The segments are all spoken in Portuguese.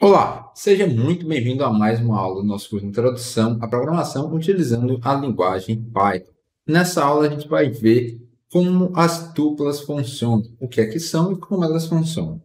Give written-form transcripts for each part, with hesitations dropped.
Olá, seja muito bem-vindo a mais uma aula do nosso curso de Introdução à Programação utilizando a linguagem Python. Nessa aula a gente vai ver como as tuplas funcionam, o que é que são e como elas funcionam.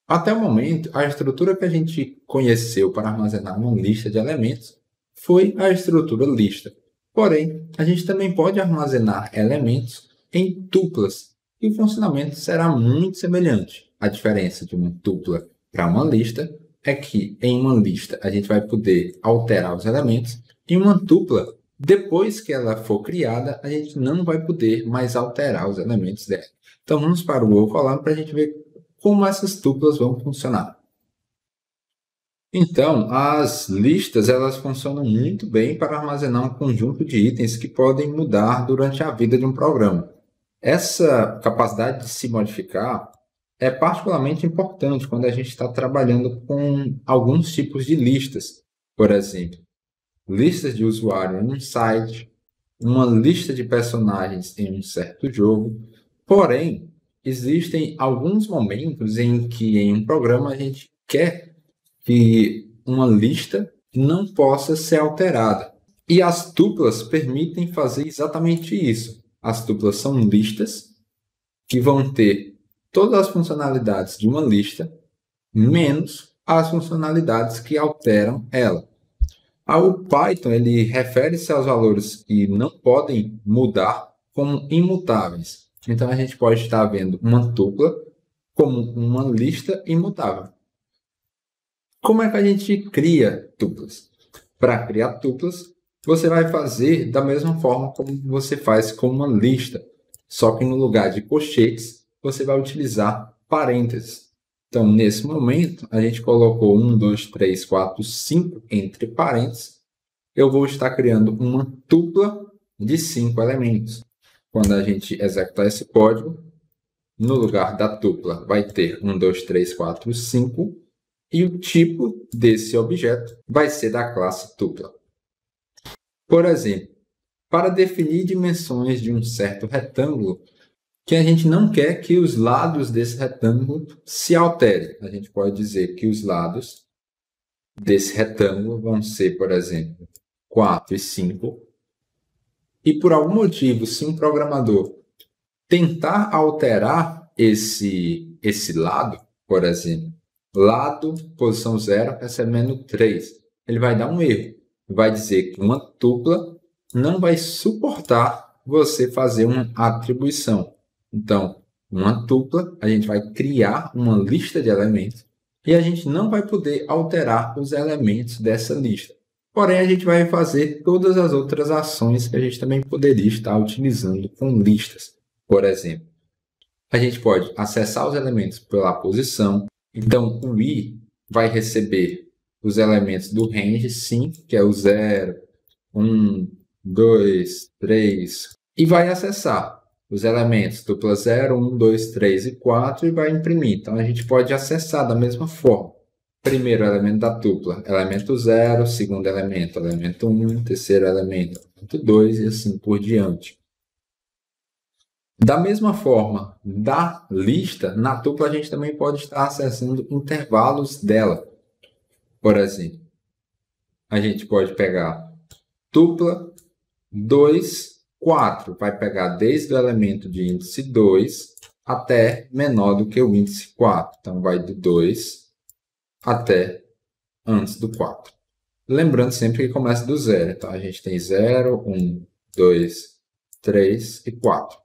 Até o momento, a estrutura que a gente conheceu para armazenar uma lista de elementos foi a estrutura lista. Porém, a gente também pode armazenar elementos em tuplas e o funcionamento será muito semelhante. A diferença de uma tupla para uma lista é que em uma lista a gente vai poder alterar os elementos, e uma tupla, depois que ela for criada, a gente não vai poder mais alterar os elementos dela. Então vamos para o Google Column para a gente ver como essas tuplas vão funcionar. Então, as listas elas funcionam muito bem para armazenar um conjunto de itens que podem mudar durante a vida de um programa. Essa capacidade de se modificar é particularmente importante quando a gente está trabalhando com alguns tipos de listas. Por exemplo, listas de usuário em um site, uma lista de personagens em um certo jogo. Porém, existem alguns momentos em que em um programa a gente quer que uma lista não possa ser alterada. E as tuplas permitem fazer exatamente isso. As tuplas são listas que vão ter todas as funcionalidades de uma lista, menos as funcionalidades que alteram ela. O Python ele refere-se aos valores que não podem mudar como imutáveis. Então, a gente pode estar vendo uma tupla como uma lista imutável. Como é que a gente cria tuplas? Para criar tuplas, você vai fazer da mesma forma como você faz com uma lista, só que no lugar de colchetes, você vai utilizar parênteses. Então, nesse momento, a gente colocou 1, 2, 3, 4, 5 entre parênteses. Eu vou estar criando uma tupla de 5 elementos. Quando a gente executar esse código, no lugar da tupla vai ter 1, 2, 3, 4, 5, e o tipo desse objeto vai ser da classe tupla. Por exemplo, para definir dimensões de um certo retângulo, que a gente não quer que os lados desse retângulo se alterem. A gente pode dizer que os lados desse retângulo vão ser, por exemplo, 4 e 5. E por algum motivo, se um programador tentar alterar esse lado, por exemplo, lado, posição 0, recebendo 3, ele vai dar um erro. Vai dizer que uma tupla não vai suportar você fazer uma atribuição. Então, uma tupla, a gente vai criar uma lista de elementos e a gente não vai poder alterar os elementos dessa lista. Porém, a gente vai fazer todas as outras ações que a gente também poderia estar utilizando com listas. Por exemplo, a gente pode acessar os elementos pela posição. Então, o i vai receber os elementos do range 5, que é o 0, 1, 2, 3, e vai acessar os elementos tupla 0, 1, 2, 3 e 4 e vai imprimir. Então, a gente pode acessar da mesma forma. Primeiro elemento da tupla, elemento 0, segundo elemento, elemento 1, terceiro elemento, elemento 2 e assim por diante. Da mesma forma, da lista, na tupla a gente também pode estar acessando intervalos dela. Por exemplo, a gente pode pegar tupla 2, 4. Vai pegar desde o elemento de índice 2 até menor do que o índice 4. Então, vai do 2 até antes do 4. Lembrando sempre que começa do 0. Então, a gente tem 0, 1, 2, 3 e 4.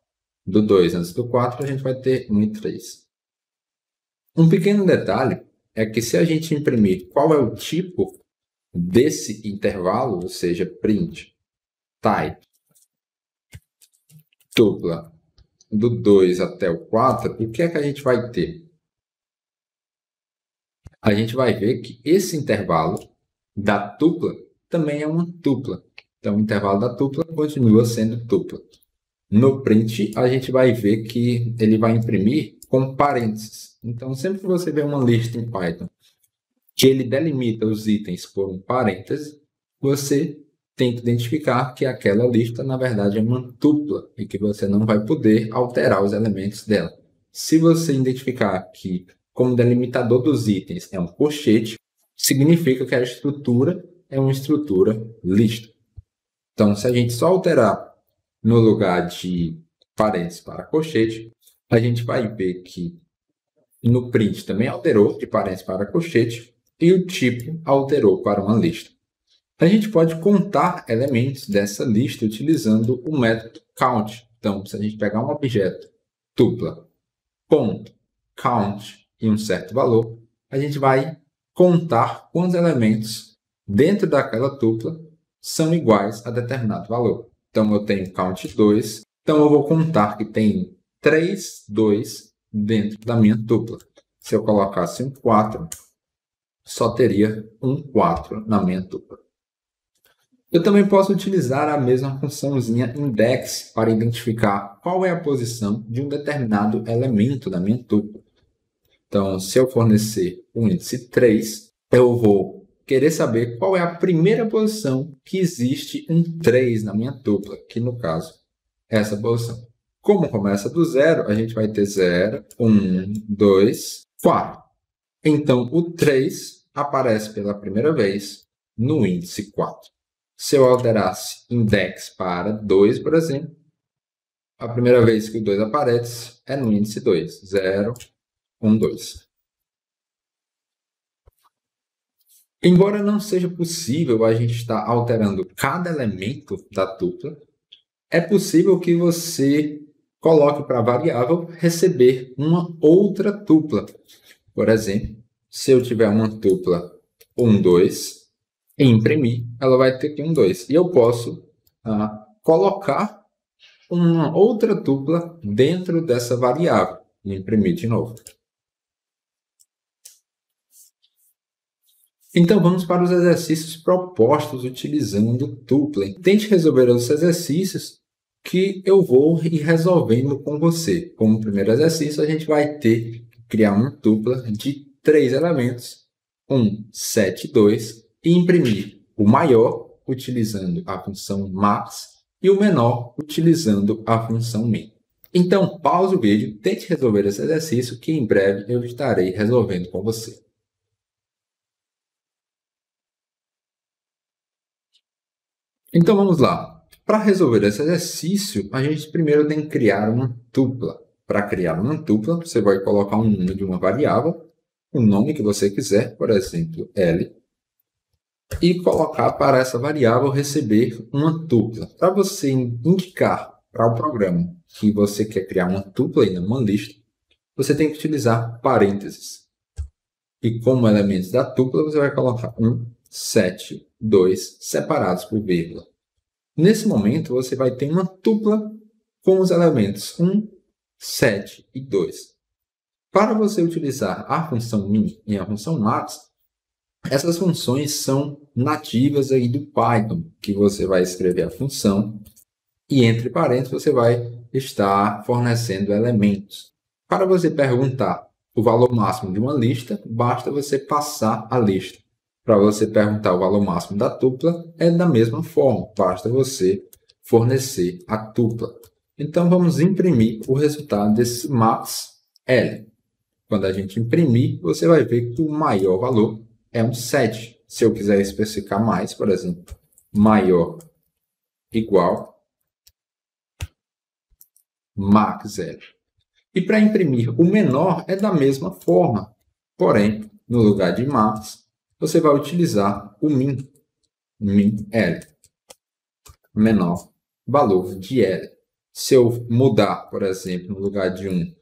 Do 2 antes do 4, a gente vai ter 1 e 3. Um pequeno detalhe é que se a gente imprimir qual é o tipo desse intervalo, ou seja, print type tupla do 2 até o 4, o que é que a gente vai ter? A gente vai ver que esse intervalo da tupla também é uma tupla. Então, o intervalo da tupla continua sendo tupla. No print, a gente vai ver que ele vai imprimir com parênteses. Então, sempre que você vê uma lista em Python que ele delimita os itens por um parêntese, você tem que identificar que aquela lista, na verdade, é uma tupla e que você não vai poder alterar os elementos dela. Se você identificar que como delimitador dos itens é um colchete, significa que a estrutura é uma estrutura lista. Então, se a gente só alterar no lugar de parênteses para colchete, a gente vai ver que no print também alterou de parênteses para colchete e o tipo alterou para uma lista. A gente pode contar elementos dessa lista utilizando o método count. Então, se a gente pegar um objeto tupla, ponto, count e um certo valor, a gente vai contar quantos elementos dentro daquela tupla são iguais a determinado valor. Então, eu tenho count 2, então eu vou contar que tem 3 2 dentro da minha tupla. Se eu colocasse um 4, só teria um 4 na minha tupla. Eu também posso utilizar a mesma funçãozinha index para identificar qual é a posição de um determinado elemento da minha tupla. Então, se eu fornecer o índice 3, eu vou querer saber qual é a primeira posição que existe um 3 na minha tupla, que no caso é essa posição. Como começa do 0, a gente vai ter 0, 1, 2, 4. Então, o 3 aparece pela primeira vez no índice 4. Se eu alterasse index para 2, por exemplo, a primeira vez que o 2 aparece é no índice 2. 0, 1, 2. Embora não seja possível a gente estar alterando cada elemento da tupla, é possível que você coloque para a variável receber uma outra tupla. Por exemplo, se eu tiver uma tupla 1, 2, e imprimir, ela vai ter aqui um 2. E eu posso colocar uma outra tupla dentro dessa variável e imprimir de novo. Então, vamos para os exercícios propostos utilizando tupla. Tente resolver os exercícios que eu vou ir resolvendo com você. Como primeiro exercício, a gente vai ter que criar uma tupla de 3 elementos, 1, 7, 2, e imprimir o maior utilizando a função max e o menor utilizando a função min. Então, pause o vídeo, tente resolver esse exercício que em breve eu estarei resolvendo com você. Então, vamos lá. Para resolver esse exercício, a gente primeiro tem que criar uma tupla. Para criar uma tupla, você vai colocar um nome de uma variável, o nome que você quiser, por exemplo, L, e colocar para essa variável receber uma tupla. Para você indicar para o programa que você quer criar uma tupla e não uma lista, você tem que utilizar parênteses. E como elementos da tupla, você vai colocar 1, 7, 2, separados por vírgula. Nesse momento, você vai ter uma tupla com os elementos 1, 7 e 2. Para você utilizar a função min e a função max, essas funções são nativas aí do Python, que você vai escrever a função e entre parênteses você vai estar fornecendo elementos. Para você perguntar o valor máximo de uma lista, basta você passar a lista. Para você perguntar o valor máximo da tupla, é da mesma forma, basta você fornecer a tupla. Então, vamos imprimir o resultado desse max L. Quando a gente imprimir, você vai ver que o maior valor é um 7. Se eu quiser especificar mais, por exemplo, maior igual max L. E para imprimir o menor é da mesma forma. Porém, no lugar de max, você vai utilizar o min, min L, menor valor de L. Se eu mudar, por exemplo, no lugar de 1,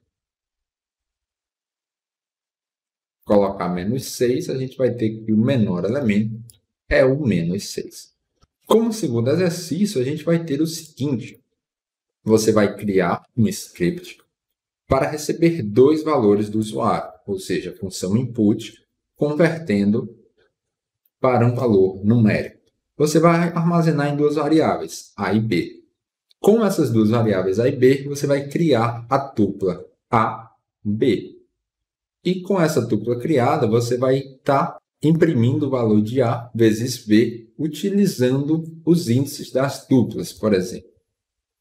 colocar menos 6, a gente vai ter que o menor elemento é o menos 6. Como segundo exercício, a gente vai ter o seguinte. Você vai criar um script para receber 2 valores do usuário, ou seja, a função input, convertendo para um valor numérico. Você vai armazenar em 2 variáveis, A e B. Com essas 2 variáveis A e B, você vai criar a tupla A-B. E com essa tupla criada, você vai estar imprimindo o valor de A vezes B, utilizando os índices das tuplas, por exemplo.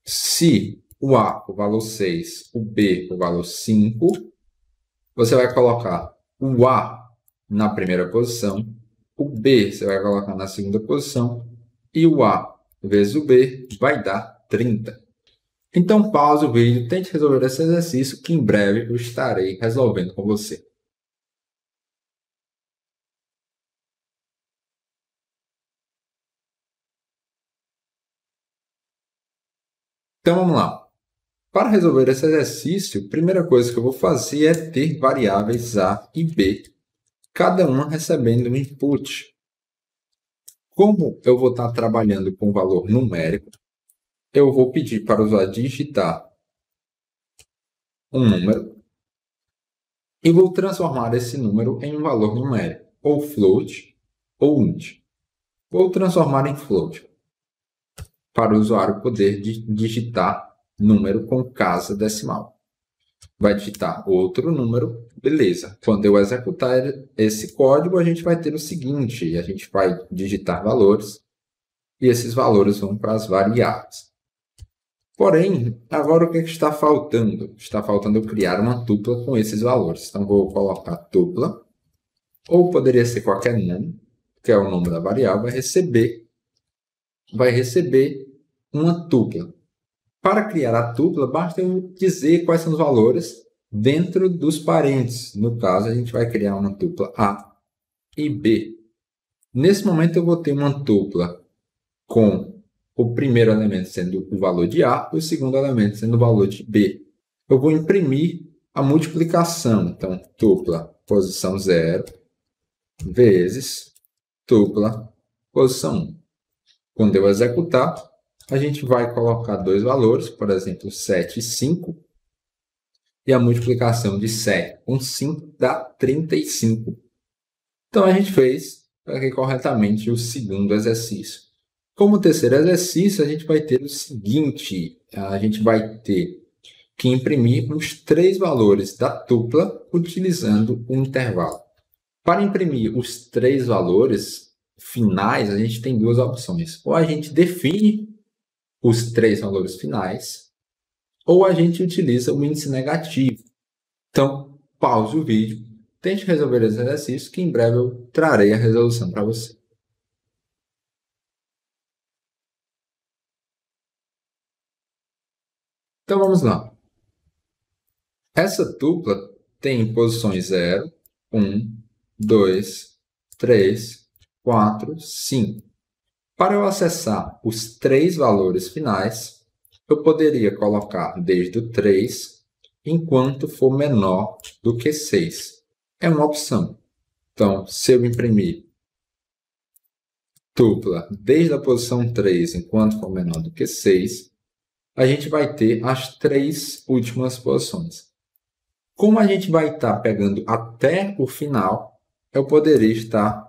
Se o A for valor 6, o B for valor 5, Você vai colocar o A na primeira posição, o B você vai colocar na segunda posição, e o A vezes o B vai dar 30. Então pause o vídeo, tente resolver esse exercício que em breve eu estarei resolvendo com você. Então vamos lá. Para resolver esse exercício, a primeira coisa que eu vou fazer é ter variáveis A e B, cada uma recebendo um input. Como eu vou estar trabalhando com valor numérico, eu vou pedir para o usuário digitar um número e vou transformar esse número em um valor numérico, ou float ou int. Vou transformar em float, para o usuário poder digitar número com casa decimal. Vai digitar outro número, beleza. Quando eu executar esse código, a gente vai ter o seguinte, a gente vai digitar valores e esses valores vão para as variáveis. Porém, agora o que está faltando? Está faltando eu criar uma tupla com esses valores. Então, vou colocar tupla, ou poderia ser qualquer nome, que é o nome da variável, vai receber uma tupla. Para criar a tupla, basta eu dizer quais são os valores dentro dos parênteses. No caso, a gente vai criar uma tupla A e B. Nesse momento, eu vou ter uma tupla com o primeiro elemento sendo o valor de A e o segundo elemento sendo o valor de B. Eu vou imprimir a multiplicação. Então, tupla posição 0 vezes tupla posição 1. Quando eu executar, a gente vai colocar dois valores, por exemplo, 7 e 5, e a multiplicação de 7 com 5 dá 35. Então, a gente fez aqui corretamente o segundo exercício. Como terceiro exercício, a gente vai ter o seguinte, a gente vai ter que imprimir os três valores da tupla utilizando um intervalo. Para imprimir os três valores finais, a gente tem duas opções. Ou a gente define os três valores finais, ou a gente utiliza o índice negativo. Então, pause o vídeo, tente resolver esse exercício, que em breve eu trarei a resolução para você. Então, vamos lá. Essa tupla tem posições 0, 1, 2, 3, 4, 5. Para eu acessar os três valores finais, eu poderia colocar desde o 3 enquanto for menor do que 6. É uma opção. Então, se eu imprimir tupla desde a posição 3 enquanto for menor do que 6, a gente vai ter as três últimas posições. Como a gente vai estar pegando até o final, eu poderia estar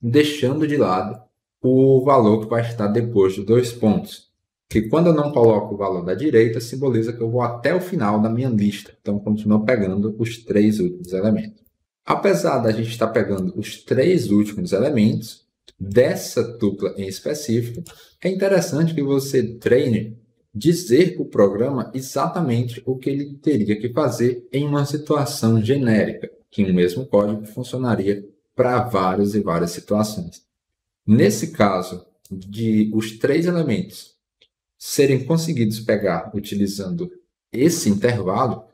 deixando de lado o valor que vai estar depois dos dois pontos. Que quando eu não coloco o valor da direita, simboliza que eu vou até o final da minha lista. Então, continuo pegando os três últimos elementos. Apesar da gente estar pegando os três últimos elementos dessa tupla em específico, é interessante que você treine dizer para o programa exatamente o que ele teria que fazer em uma situação genérica, que o mesmo código funcionaria para várias e várias situações. Nesse caso, de os três elementos serem conseguidos pegar utilizando esse intervalo,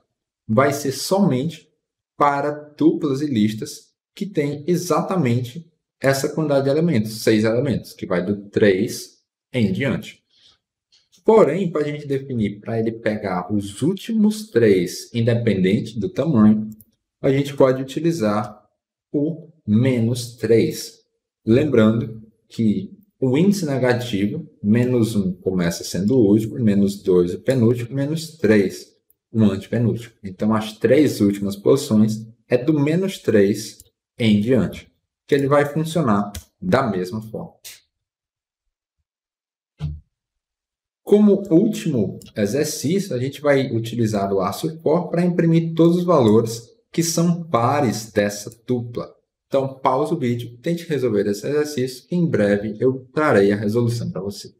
vai ser somente para tuplas e listas que têm exatamente essa quantidade de elementos, 6 elementos, que vai do 3 em diante. Porém, para a gente definir para ele pegar os últimos 3, independente do tamanho, a gente pode utilizar o menos 3. Lembrando que o índice negativo, menos 1 começa sendo o último, menos 2 o penúltimo, menos 3 o antepenúltimo. Então, as três últimas posições é do menos 3 em diante, que ele vai funcionar da mesma forma. Como último exercício, a gente vai utilizar o laço for para imprimir todos os valores que são pares dessa tupla. Então, pause o vídeo, tente resolver esse exercício e em breve eu trarei a resolução para você.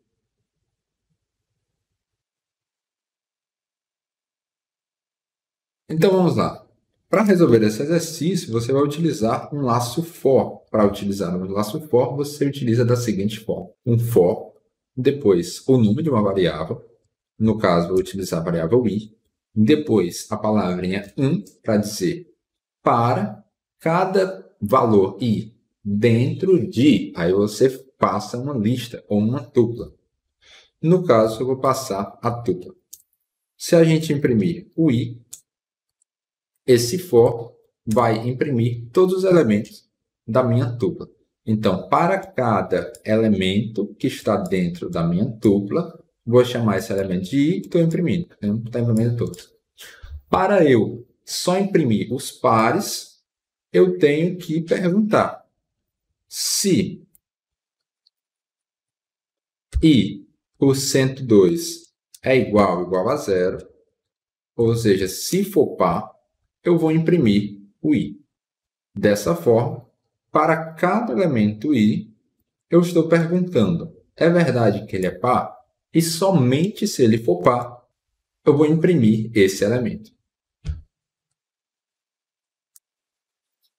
Então, vamos lá. Para resolver esse exercício, você vai utilizar um laço for. Para utilizar um laço for, você utiliza da seguinte forma. Um for, depois o nome de uma variável, no caso, vou utilizar a variável i, depois a palavrinha para dizer para cada valor i dentro de, aí você passa uma lista ou uma tupla. No caso, eu vou passar a tupla. Se a gente imprimir o i, esse for vai imprimir todos os elementos da minha tupla. Então, para cada elemento que está dentro da minha tupla, vou chamar esse elemento de i e estou imprimindo. Está imprimindo todos. Para eu só imprimir os pares, eu tenho que perguntar se i por 102 é igual a zero, ou seja, se for par, eu vou imprimir o i. Dessa forma, para cada elemento i, eu estou perguntando, é verdade que ele é par? E somente se ele for par, eu vou imprimir esse elemento.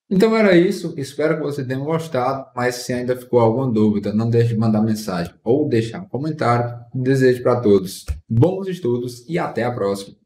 Então era isso, espero que você tenha gostado, mas se ainda ficou alguma dúvida, não deixe de mandar mensagem ou deixar um comentário. Desejo para todos bons estudos e até a próxima.